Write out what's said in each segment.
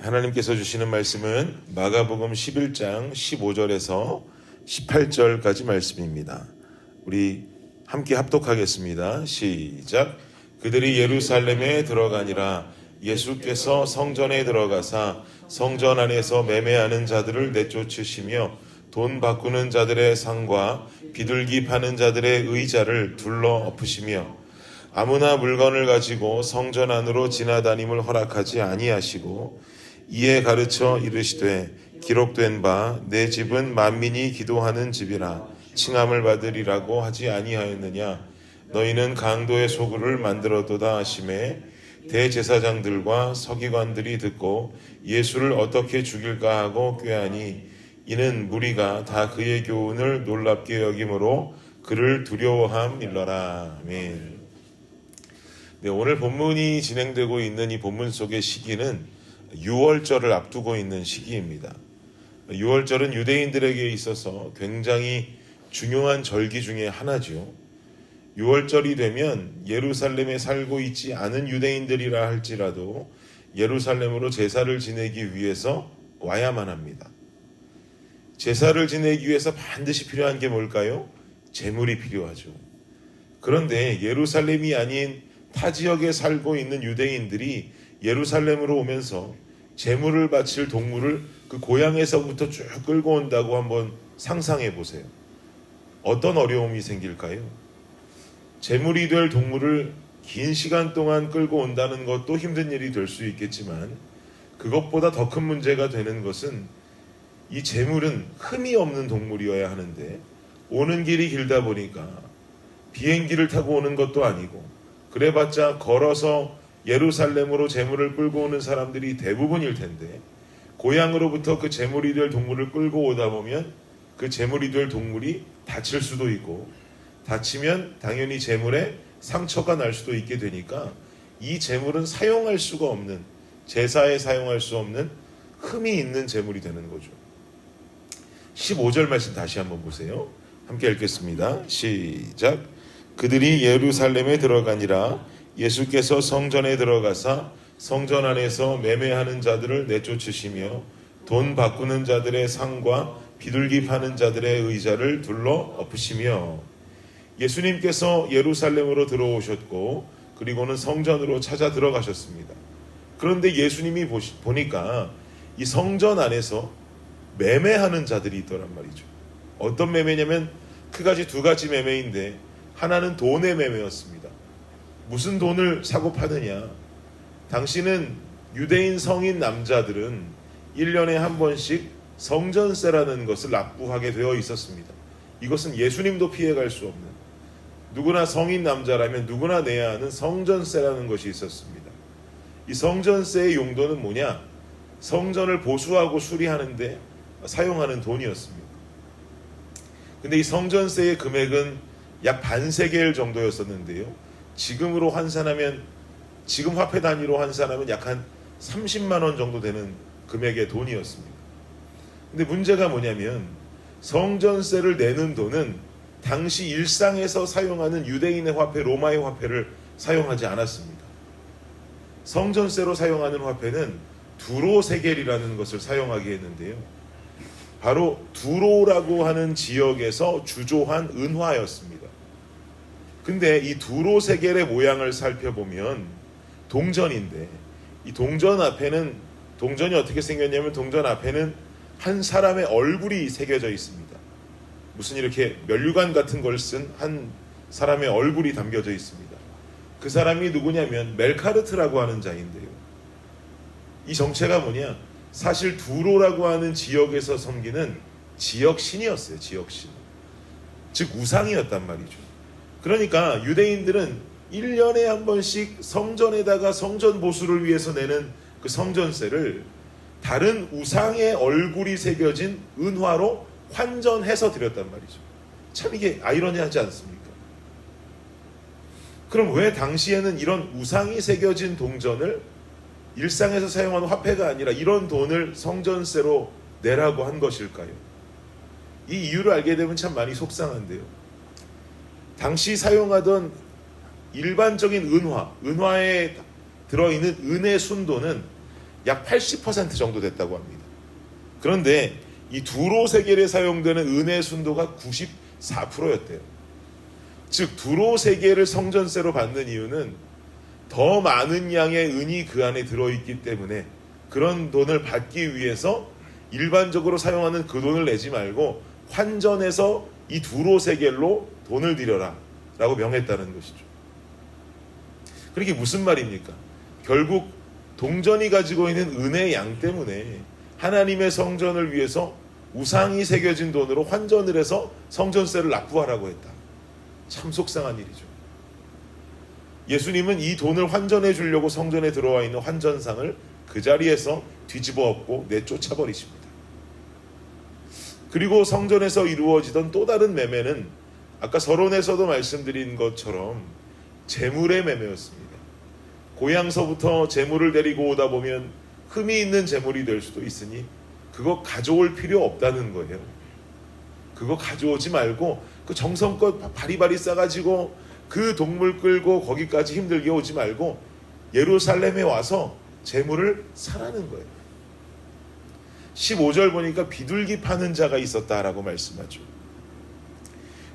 하나님께서 주시는 말씀은 마가복음 11장 15절에서 18절까지 말씀입니다. 우리 함께 합독하겠습니다. 시작. 그들이 예루살렘에 들어가니라. 예수께서 성전에 들어가사 성전 안에서 매매하는 자들을 내쫓으시며 돈 바꾸는 자들의 상과 비둘기 파는 자들의 의자를 둘러 엎으시며 아무나 물건을 가지고 성전 안으로 지나다님을 허락하지 아니하시고 이에 가르쳐 이르시되 기록된 바 내 집은 만민이 기도하는 집이라 칭함을 받으리라고 하지 아니하였느냐. 너희는 강도의 소굴을 만들었도다 하시매 대제사장들과 서기관들이 듣고 예수를 어떻게 죽일까 하고 꾀하니 이는 무리가 다 그의 교훈을 놀랍게 여김으로 그를 두려워함일러라. 아멘. 네, 오늘 본문이 진행되고 있는 이 본문 속의 시기는 유월절을 앞두고 있는 시기입니다. 유월절은 유대인들에게 있어서 굉장히 중요한 절기 중에 하나죠. 유월절이 되면 예루살렘에 살고 있지 않은 유대인들이라 할지라도 예루살렘으로 제사를 지내기 위해서 와야만 합니다. 제사를 지내기 위해서 반드시 필요한 게 뭘까요? 제물이 필요하죠. 그런데 예루살렘이 아닌 타 지역에 살고 있는 유대인들이 예루살렘으로 오면서 제물을 바칠 동물을 그 고향에서부터 쭉 끌고 온다고 한번 상상해 보세요. 어떤 어려움이 생길까요? 제물이 될 동물을 긴 시간 동안 끌고 온다는 것도 힘든 일이 될 수 있겠지만 그것보다 더 큰 문제가 되는 것은 이 제물은 흠이 없는 동물이어야 하는데 오는 길이 길다 보니까 비행기를 타고 오는 것도 아니고 그래봤자 걸어서 예루살렘으로 제물을 끌고 오는 사람들이 대부분일 텐데 고향으로부터 그 제물이 될 동물을 끌고 오다 보면 그 제물이 될 동물이 다칠 수도 있고 다치면 당연히 제물에 상처가 날 수도 있게 되니까 이 제물은 사용할 수가 없는, 제사에 사용할 수 없는 흠이 있는 제물이 되는 거죠. 15절 말씀 다시 한번 보세요. 함께 읽겠습니다. 시작. 그들이 예루살렘에 들어가니라. 예수께서 성전에 들어가사 성전 안에서 매매하는 자들을 내쫓으시며 돈 바꾸는 자들의 상과 비둘기 파는 자들의 의자를 둘러 엎으시며. 예수님께서 예루살렘으로 들어오셨고 그리고는 성전으로 찾아 들어가셨습니다. 그런데 예수님이 보니까 이 성전 안에서 매매하는 자들이 있더란 말이죠. 어떤 매매냐면 두 가지 매매인데 하나는 돈의 매매였습니다. 무슨 돈을 사고 파느냐. 당시는 유대인 성인 남자들은 1년에 한 번씩 성전세라는 것을 납부하게 되어 있었습니다. 이것은 예수님도 피해갈 수 없는, 누구나 성인 남자라면 누구나 내야 하는 성전세라는 것이 있었습니다. 이 성전세의 용도는 뭐냐? 성전을 보수하고 수리하는데 사용하는 돈이었습니다. 근데 이 성전세의 금액은 약 반세겔 정도였었는데요. 지금으로 환산하면, 지금 화폐 단위로 환산하면 약 한 30만 원 정도 되는 금액의 돈이었습니다. 근데 문제가 뭐냐면 성전세를 내는 돈은 당시 일상에서 사용하는 유대인의 화폐, 로마의 화폐를 사용하지 않았습니다. 성전세로 사용하는 화폐는 두로세겔이라는 것을 사용하게 했는데요. 바로 두로라고 하는 지역에서 주조한 은화였습니다. 근데 이 두로세겔의 모양을 살펴보면 동전인데 이 동전 앞에는, 동전이 어떻게 생겼냐면 동전 앞에는 한 사람의 얼굴이 새겨져 있습니다. 무슨 이렇게 면류관 같은 걸 쓴 한 사람의 얼굴이 담겨져 있습니다. 그 사람이 누구냐면 멜카르트라고 하는 자인데요. 이 정체가 뭐냐? 사실 두로라고 하는 지역에서 섬기는 지역신이었어요. 지역신. 즉 우상이었단 말이죠. 그러니까 유대인들은 1년에 한 번씩 성전에다가 성전 보수를 위해서 내는 그 성전세를 다른 우상의 얼굴이 새겨진 은화로 환전해서 드렸단 말이죠. 참 이게 아이러니하지 않습니까? 그럼 왜 당시에는 이런 우상이 새겨진 동전을 일상에서 사용하는 화폐가 아니라 이런 돈을 성전세로 내라고 한 것일까요? 이 이유를 알게 되면 참 많이 속상한데요. 당시 사용하던 일반적인 은화에 들어있는 은의 순도는 약 80% 정도 됐다고 합니다. 그런데 이 두로 세겔에 사용되는 은의 순도가 94%였대요. 즉 두로 세겔을 성전세로 받는 이유는 더 많은 양의 은이 그 안에 들어있기 때문에 그런 돈을 받기 위해서 일반적으로 사용하는 그 돈을 내지 말고 환전해서 이 두로 세겔로 돈을 드려라 라고 명했다는 것이죠. 그게 무슨 말입니까? 결국 동전이 가지고 있는 은의 양 때문에 하나님의 성전을 위해서 우상이 새겨진 돈으로 환전을 해서 성전세를 납부하라고 했다. 참 속상한 일이죠. 예수님은 이 돈을 환전해 주려고 성전에 들어와 있는 환전상을 그 자리에서 뒤집어 엎고 내쫓아버리십니다. 그리고 성전에서 이루어지던 또 다른 매매는 아까 서론에서도 말씀드린 것처럼 재물의 매매였습니다. 고향서부터 재물을 데리고 오다 보면 흠이 있는 재물이 될 수도 있으니 그거 가져올 필요 없다는 거예요. 그거 가져오지 말고 그 정성껏 바리바리 싸가지고 그 동물 끌고 거기까지 힘들게 오지 말고 예루살렘에 와서 재물을 사라는 거예요. 15절 보니까 비둘기 파는 자가 있었다라고 말씀하죠.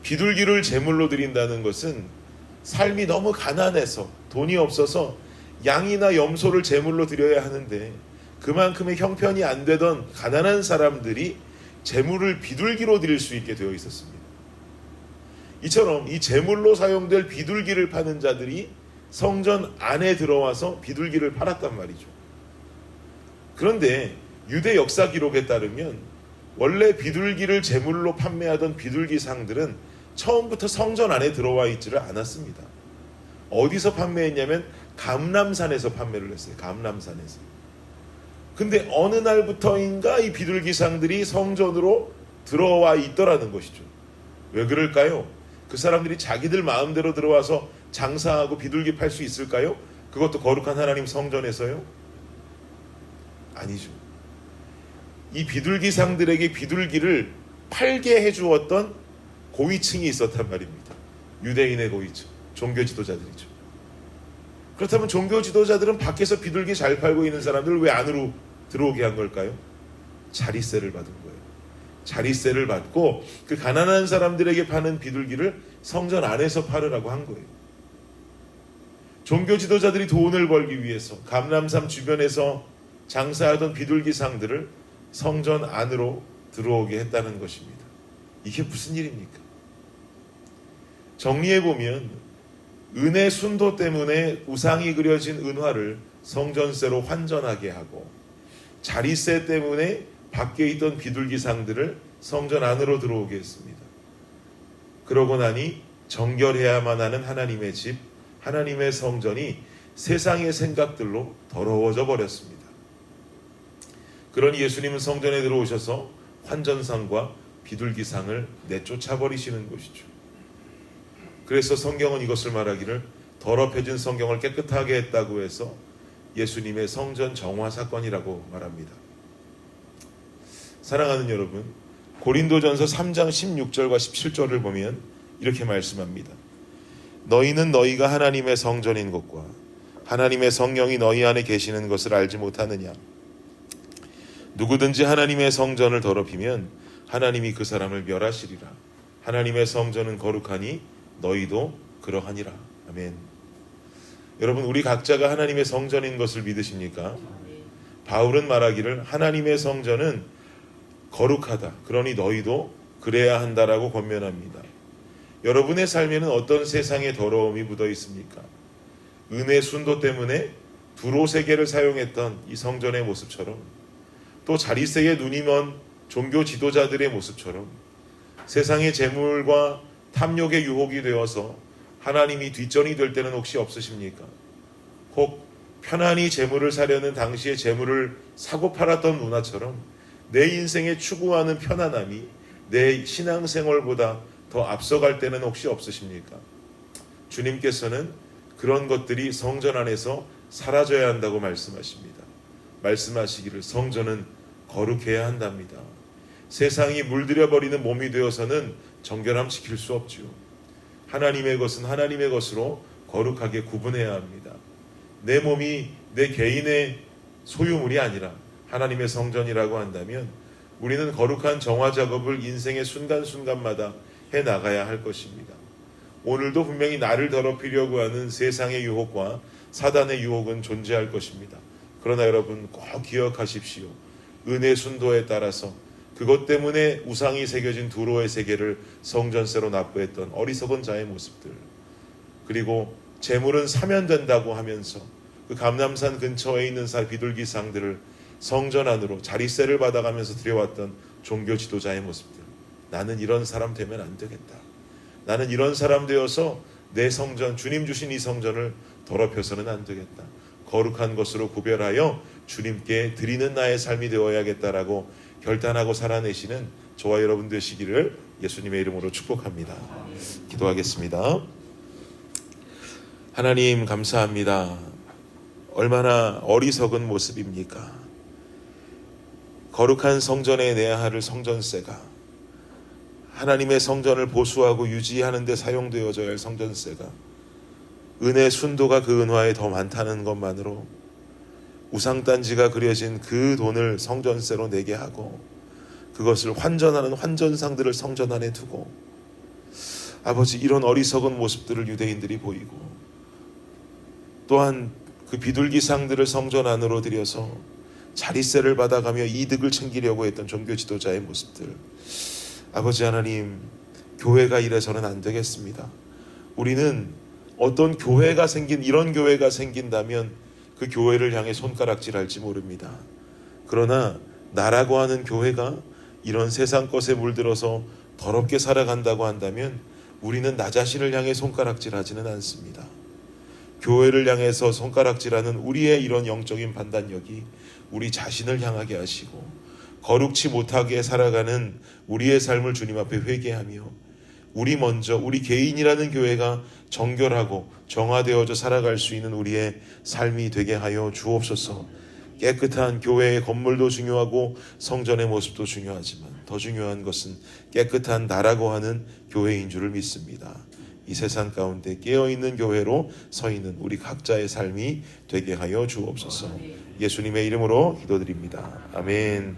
비둘기를 제물로 드린다는 것은 삶이 너무 가난해서 돈이 없어서 양이나 염소를 제물로 드려야 하는데 그만큼의 형편이 안 되던 가난한 사람들이 제물을 비둘기로 드릴 수 있게 되어 있었습니다. 이처럼 이 제물로 사용될 비둘기를 파는 자들이 성전 안에 들어와서 비둘기를 팔았단 말이죠. 그런데 유대 역사 기록에 따르면 원래 비둘기를 제물로 판매하던 비둘기 상들은 처음부터 성전 안에 들어와 있지를 않았습니다. 어디서 판매했냐면 감람산에서 판매를 했어요. 감람산에서. 근데 어느 날부터인가 이 비둘기 상들이 성전으로 들어와 있더라는 것이죠. 왜 그럴까요? 그 사람들이 자기들 마음대로 들어와서 장사하고 비둘기 팔 수 있을까요? 그것도 거룩한 하나님 성전에서요? 아니죠. 이 비둘기 상들에게 비둘기를 팔게 해주었던 고위층이 있었단 말입니다. 유대인의 고위층, 종교 지도자들이죠. 그렇다면 종교 지도자들은 밖에서 비둘기 잘 팔고 있는 사람들을 왜 안으로 들어오게 한 걸까요? 자리세를 받은 거예요. 자리세를 받고 그 가난한 사람들에게 파는 비둘기를 성전 안에서 팔으라고 한 거예요. 종교 지도자들이 돈을 벌기 위해서 감람산 주변에서 장사하던 비둘기 상들을 성전 안으로 들어오게 했다는 것입니다. 이게 무슨 일입니까? 정리해보면 은의 순도 때문에 우상이 그려진 은화를 성전세로 환전하게 하고 자리세 때문에 밖에 있던 비둘기 상들을 성전 안으로 들어오게 했습니다. 그러고 나니 정결해야만 하는 하나님의 집, 하나님의 성전이 세상의 생각들로 더러워져 버렸습니다. 그러니 예수님은 성전에 들어오셔서 환전상과 비둘기상을 내쫓아 버리시는 것이죠. 그래서 성경은 이것을 말하기를 더럽혀진 성경을 깨끗하게 했다고 해서 예수님의 성전 정화 사건이라고 말합니다. 사랑하는 여러분, 고린도전서 3장 16절과 17절을 보면 이렇게 말씀합니다. 너희는 너희가 하나님의 성전인 것과 하나님의 성령이 너희 안에 계시는 것을 알지 못하느냐? 누구든지 하나님의 성전을 더럽히면 하나님이 그 사람을 멸하시리라. 하나님의 성전은 거룩하니 너희도 그러하니라. 아멘. 여러분, 우리 각자가 하나님의 성전인 것을 믿으십니까? 바울은 말하기를 하나님의 성전은 거룩하다. 그러니 너희도 그래야 한다라고 권면합니다. 여러분의 삶에는 어떤 세상의 더러움이 묻어 있습니까? 은의 순도 때문에 두로 세계를 사용했던 이 성전의 모습처럼, 또 자리세에 눈이 먼 종교 지도자들의 모습처럼 세상의 재물과 탐욕의 유혹이 되어서 하나님이 뒷전이 될 때는 혹시 없으십니까? 혹 편안히 재물을 사려는 당시의 재물을 사고 팔았던 문화처럼 내 인생에 추구하는 편안함이 내 신앙생활보다 더 앞서갈 때는 혹시 없으십니까? 주님께서는 그런 것들이 성전 안에서 사라져야 한다고 말씀하십니다. 말씀하시기를 성전은 거룩해야 한답니다. 세상이 물들여버리는 몸이 되어서는 정결함 지킬 수 없지요. 하나님의 것은 하나님의 것으로 거룩하게 구분해야 합니다. 내 몸이 내 개인의 소유물이 아니라 하나님의 성전이라고 한다면 우리는 거룩한 정화 작업을 인생의 순간순간마다 해나가야 할 것입니다. 오늘도 분명히 나를 더럽히려고 하는 세상의 유혹과 사단의 유혹은 존재할 것입니다. 그러나 여러분 꼭 기억하십시오. 은혜 순도에 따라서 그것 때문에 우상이 새겨진 두로의 세계를 성전세로 납부했던 어리석은 자의 모습들, 그리고 재물은 사면 된다고 하면서 그 감람산 근처에 있는 비둘기상들을 성전 안으로 자리세를 받아가면서 들여왔던 종교 지도자의 모습들. 나는 이런 사람 되면 안 되겠다. 나는 이런 사람 되어서 내 성전, 주님 주신 이 성전을 더럽혀서는 안 되겠다. 거룩한 것으로 구별하여 주님께 드리는 나의 삶이 되어야겠다라고 결단하고 살아내시는 저와 여러분 되시기를 예수님의 이름으로 축복합니다. 기도하겠습니다. 하나님 감사합니다. 얼마나 어리석은 모습입니까? 거룩한 성전에 내야 할 성전세가, 하나님의 성전을 보수하고 유지하는 데 사용되어져야 할 성전세가 은혜 순도가 그 은화에 더 많다는 것만으로 우상단지가 그려진 그 돈을 성전세로 내게 하고 그것을 환전하는 환전상들을 성전 안에 두고, 아버지, 이런 어리석은 모습들을 유대인들이 보이고 또한 그 비둘기상들을 성전 안으로 들여서 자리세를 받아가며 이득을 챙기려고 했던 종교 지도자의 모습들, 아버지 하나님, 교회가 이래서는 안 되겠습니다. 우리는 어떤 교회가 이런 교회가 생긴다면 그 교회를 향해 손가락질할지 모릅니다. 그러나 나라고 하는 교회가 이런 세상 것에 물들어서 더럽게 살아간다고 한다면 우리는 나 자신을 향해 손가락질하지는 않습니다. 교회를 향해서 손가락질하는 우리의 이런 영적인 판단력이 우리 자신을 향하게 하시고 거룩지 못하게 살아가는 우리의 삶을 주님 앞에 회개하며 우리 개인이라는 교회가 정결하고 정화되어져 살아갈 수 있는 우리의 삶이 되게 하여 주옵소서. 깨끗한 교회의 건물도 중요하고 성전의 모습도 중요하지만 더 중요한 것은 깨끗한 나라고 하는 교회인 줄을 믿습니다. 이 세상 가운데 깨어있는 교회로 서 있는 우리 각자의 삶이 되게 하여 주옵소서. 예수님의 이름으로 기도드립니다. 아멘.